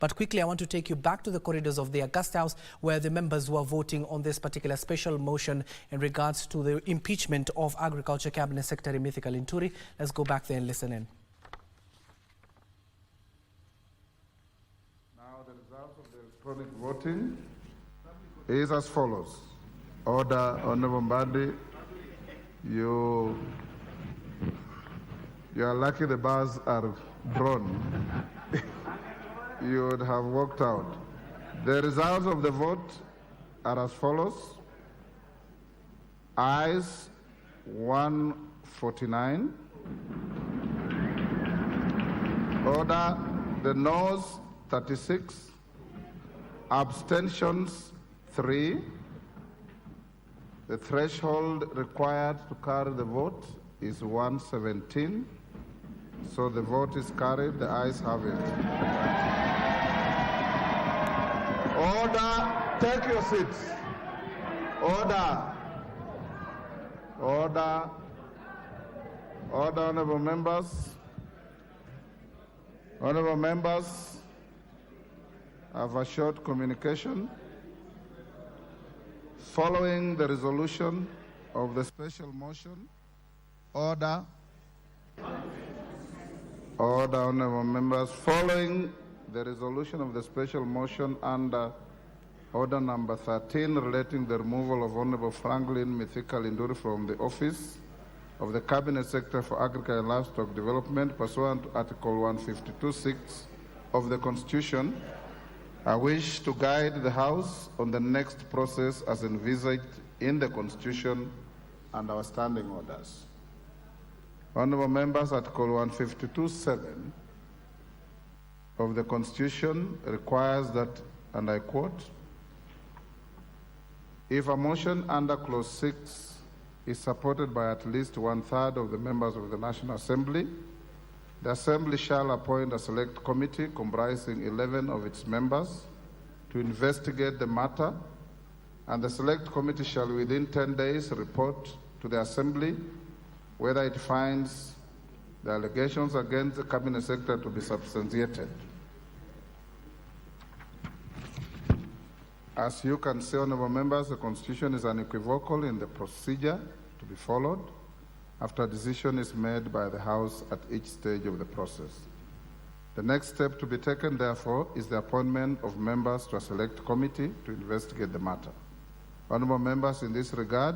But quickly, I want to take you back to the corridors of the Augusta House, where the members were voting on this particular special motion in regards to the impeachment of Agriculture Cabinet Secretary Mithika Linturi. Let's go back there and listen in. Now the results of the electronic voting is as follows. Order, Honorable Mbadi, you are lucky the bars are drawn. You would have walked out. The results of the vote are as follows. Ayes 149. Order, the noes 36. Abstentions 3. The threshold required to carry the vote is 117. So the vote is carried. The ayes have it. Order, take your seats. Order. Order. Order, honorable members. Honorable members, I have a short communication. Following the resolution of the special motion, order. Order, honorable members. Following the resolution of the special motion under order number 13 relating the removal of Honorable Franklin Mithika Linturi from the office of the Cabinet Secretary for Agriculture and Livestock Development pursuant to Article 152(6) of the Constitution, I wish to guide the House on the next process as envisaged in the Constitution and our standing orders. Honorable members, Article 152(7) of the Constitution requires that, and I quote, if a motion under Clause 6 is supported by at least 1/3 of the members of the National Assembly, the Assembly shall appoint a select committee comprising 11 of its members to investigate the matter, and the select committee shall within 10 days report to the Assembly whether it finds the allegations against the Cabinet Secretary to be substantiated. As you can see, honorable members, the Constitution is unequivocal in the procedure to be followed after a decision is made by the House at each stage of the process. The next step to be taken, therefore, is the appointment of members to a select committee to investigate the matter. Honorable members, in this regard,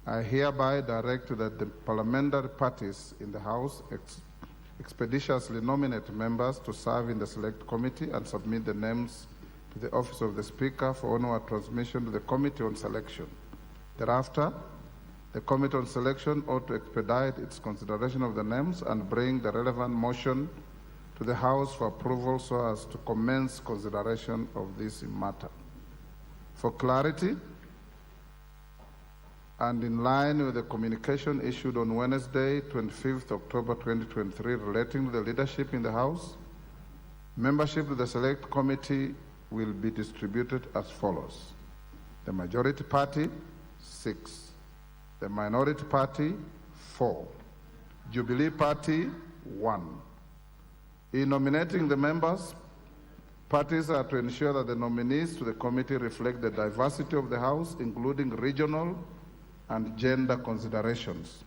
I hereby direct that the parliamentary parties in the House expeditiously nominate members to serve in the select committee and submit the names to the office of the Speaker for onward transmission to the Committee on Selection. Thereafter, the Committee on Selection ought to expedite its consideration of the names and bring the relevant motion to the House for approval so as to commence consideration of this matter. For clarity, and in line with the communication issued on Wednesday, 25th October 2023, relating to the leadership in the House, membership to the Select Committee will be distributed as follows. The Majority Party, 6. The Minority Party, 4. Jubilee Party, 1. In nominating the members, parties are to ensure that the nominees to the committee reflect the diversity of the House, including regional and gender considerations.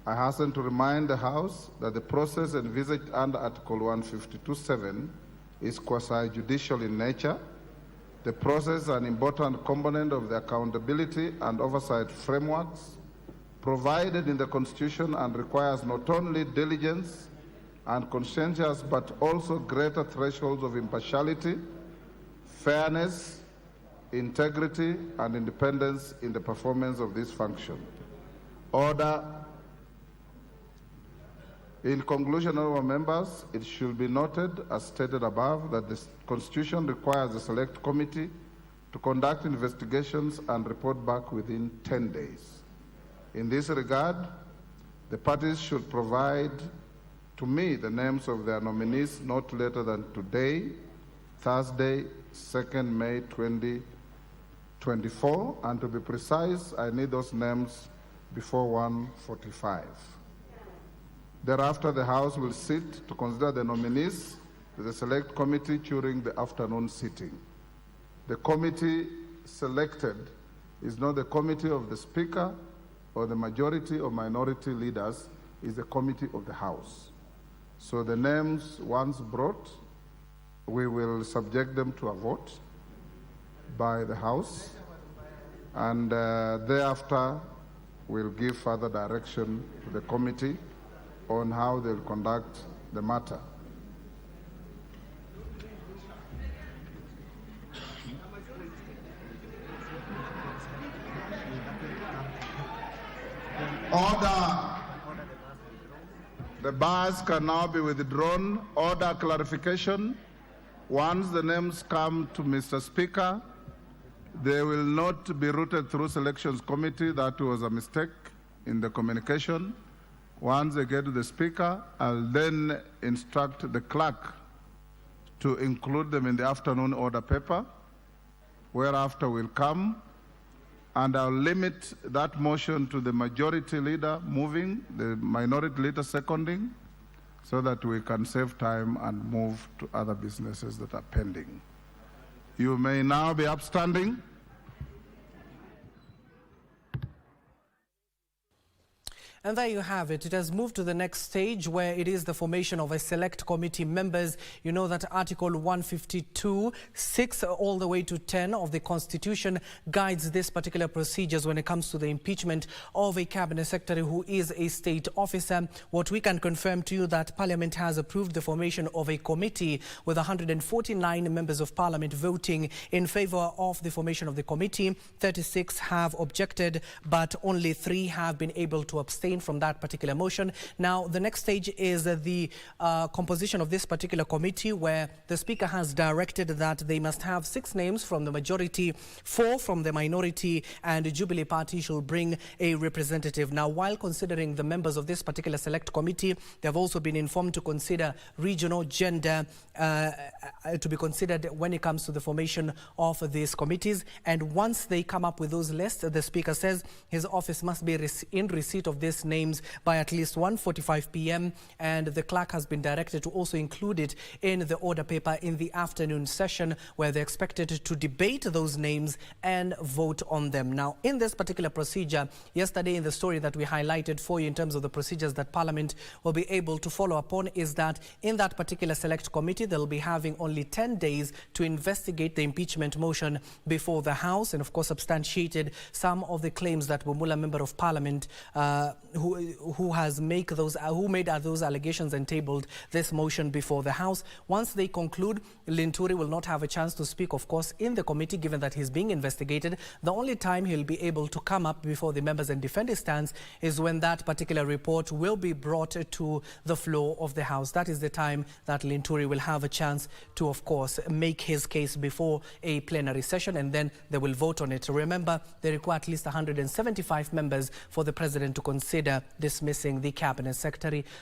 I hasten to remind the House that the process envisaged under Article 152(7) is quasi-judicial in nature. The process is an important component of the accountability and oversight frameworks provided in the Constitution and requires not only diligence and conscientious but also greater thresholds of impartiality, fairness, integrity, and independence in the performance of this function. Order. In conclusion, honorable members, it should be noted, as stated above, that the Constitution requires the Select Committee to conduct investigations and report back within 10 days. In this regard, the parties should provide to me the names of their nominees not later than today, Thursday, 2nd May 2024, and to be precise, I need those names before 1:45. Thereafter, the House will sit to consider the nominees to the Select Committee during the afternoon sitting. The committee selected is not the committee of the Speaker or the majority or minority leaders, is the committee of the House. So the names once brought, we will subject them to a vote by the House, and thereafter we'll give further direction to the committee on how they'll conduct the matter. Order. The bars can now be withdrawn. Order clarification. Once the names come to Mr. Speaker, they will not be routed through Selections Committee. That was a mistake in the communication. Once they get to the Speaker, I'll then instruct the clerk to include them in the afternoon order paper, whereafter we'll come, and I'll limit that motion to the majority leader moving, the minority leader seconding, so that we can save time and move to other businesses that are pending. You may now be upstanding. And there you have it. It has moved to the next stage where it is the formation of a select committee members. You know that Article 152, 6 all the way to 10 of the Constitution guides this particular procedures when it comes to the impeachment of a cabinet secretary who is a state officer. What we can confirm to you that Parliament has approved the formation of a committee with 149 members of Parliament voting in favour of the formation of the committee. 36 have objected, but only 3 have been able to abstain from that particular motion. Now, the next stage is the composition of this particular committee, where the Speaker has directed that they must have 6 names from the majority, 4 from the minority, and the Jubilee Party should bring a representative. Now, while considering the members of this particular select committee, they have also been informed to consider regional gender to be considered when it comes to the formation of these committees. And once they come up with those lists, the Speaker says his office must be in receipt of this names by at least 1:45 p.m. and the clerk has been directed to also include it in the order paper in the afternoon session, where they're expected to debate those names and vote on them. Now, in this particular procedure, yesterday in the story that we highlighted for you in terms of the procedures that Parliament will be able to follow upon, is that in that particular select committee, they'll be having only 10 days to investigate the impeachment motion before the House, and of course substantiated some of the claims that Bumula Member of Parliament who made those allegations and tabled this motion before the House. Once they conclude, Linturi will not have a chance to speak, of course, in the committee, given that he's being investigated. The only time he'll be able to come up before the members and defend his stance is when that particular report will be brought to the floor of the House. That is the time that Linturi will have a chance to, of course, make his case before a plenary session, and then they will vote on it. Remember, they require at least 175 members for the President to consider dismissing the Cabinet Secretary.